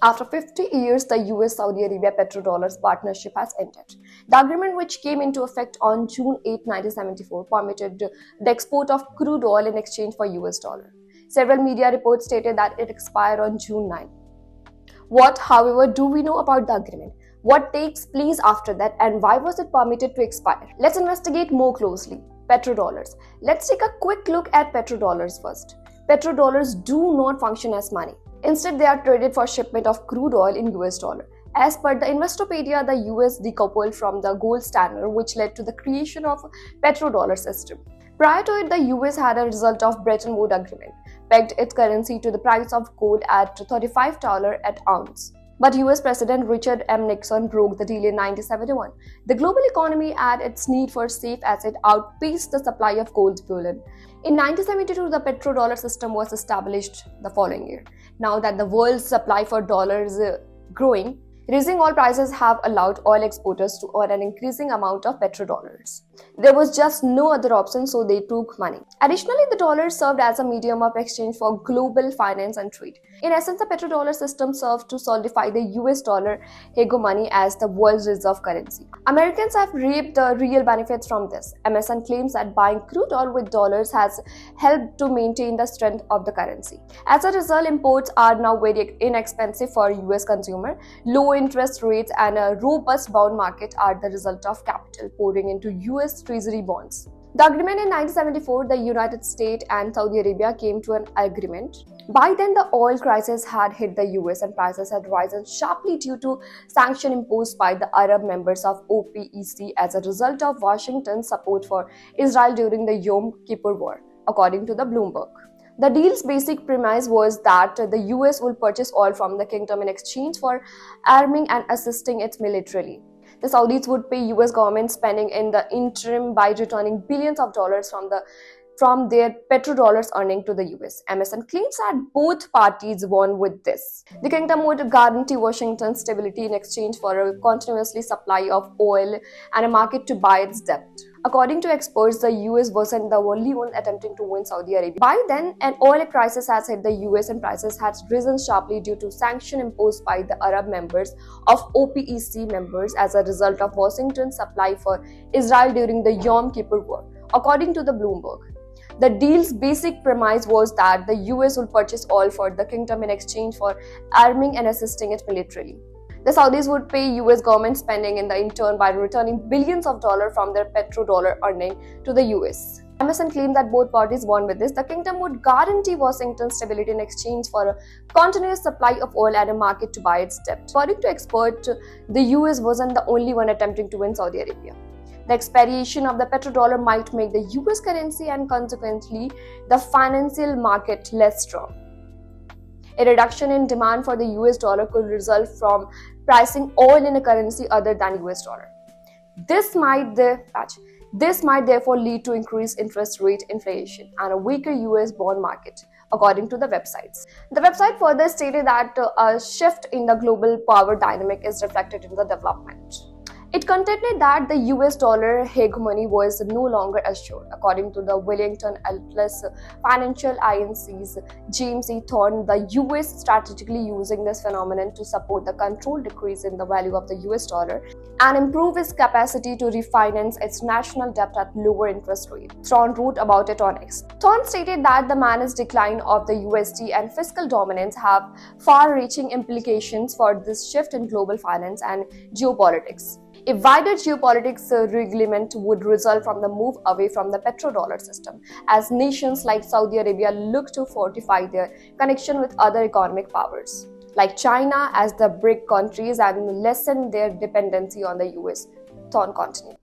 After 50 years, the US-Saudi Arabia Petrodollars partnership has ended. The agreement, which came into effect on June 8, 1974, permitted the export of crude oil in exchange for US dollar. Several media reports stated that it expired on June 9. What, however, do we know about the agreement? What takes place after that, and why was it permitted to expire? Let's investigate more closely. Petrodollars. Let's take a quick look at petrodollars first. Petrodollars do not function as money. Instead, they are traded for shipment of crude oil in US dollar. As per the Investopedia, the US decoupled from the gold standard, which led to the creation of petrodollar system. Prior to it, the US had a result of Bretton Woods agreement, pegged its currency to the price of gold at $35 at ounce. But US President Richard M. Nixon broke the deal in 1971. The global economy and its need for safe asset outpaced the supply of gold bullion. In 1972, the petrodollar system was established the following year. Now that the world's supply for dollars is growing, rising oil prices have allowed oil exporters to earn an increasing amount of petrodollars. There was just no other option, so they took money. Additionally, the dollar served as a medium of exchange for global finance and trade. In essence, the petrodollar system served to solidify the US dollar hegemony as the world's reserve currency. Americans have reaped the real benefits from this. MSN claims that buying crude oil with dollars has helped to maintain the strength of the currency. As a result, imports are now very inexpensive for US consumer. Low interest rates and a robust bond market are the result of capital pouring into US Treasury bonds. The agreement in 1974, the United States and Saudi Arabia came to an agreement. By then, the oil crisis had hit the US and prices had risen sharply due to sanctions imposed by the Arab members of OPEC as a result of Washington's support for Israel during the Yom Kippur War, according to the Bloomberg. The deal's basic premise was that the US will purchase oil from the kingdom in exchange for arming and assisting it militarily. The Saudis would pay US government spending in the interim by returning billions of dollars from their petrodollars earning to the US. MSN claims that both parties won with this. The kingdom would guarantee Washington stability in exchange for a continuously supply of oil and a market to buy its debt. According to experts, the US wasn't the only one attempting to win Saudi Arabia. By then, an oil crisis has hit the US and prices had risen sharply due to sanctions imposed by the Arab members of OPEC members as a result of Washington's supply for Israel during the Yom Kippur War, according to the Bloomberg. The deal's basic premise was that the US will purchase oil for the kingdom in exchange for arming and assisting it militarily. The Saudis would pay US government spending in turn by returning billions of dollars from their petrodollar earning to the US. MSN claimed that both parties won with this. The kingdom would guarantee Washington stability in exchange for a continuous supply of oil and a market to buy its debt. According to experts, the US wasn't the only one attempting to win Saudi Arabia. The expiration of the petrodollar might make the US currency and consequently the financial market less strong. A reduction in demand for the US dollar could result from pricing oil in a currency other than US dollar. This might therefore lead to increased interest rate inflation and a weaker US bond market, according to the websites. The website further stated that a shift in the global power dynamic is reflected in the development. It contended that the US dollar hegemony was no longer assured. According to the Wellington Atlas Financial INC's James E. Thorne, the US strategically using this phenomenon to support the controlled decrease in the value of the US dollar and improve its capacity to refinance its national debt at lower interest rate. Thorne wrote about it on X. Thorne stated that the managed decline of the USD and fiscal dominance have far-reaching implications for this shift in global finance and geopolitics. A wider geopolitics reglement would result from the move away from the petrodollar system, as nations like Saudi Arabia look to fortify their connection with other economic powers, like China as the BRIC countries, and lessen their dependency on the US. Thorne continued.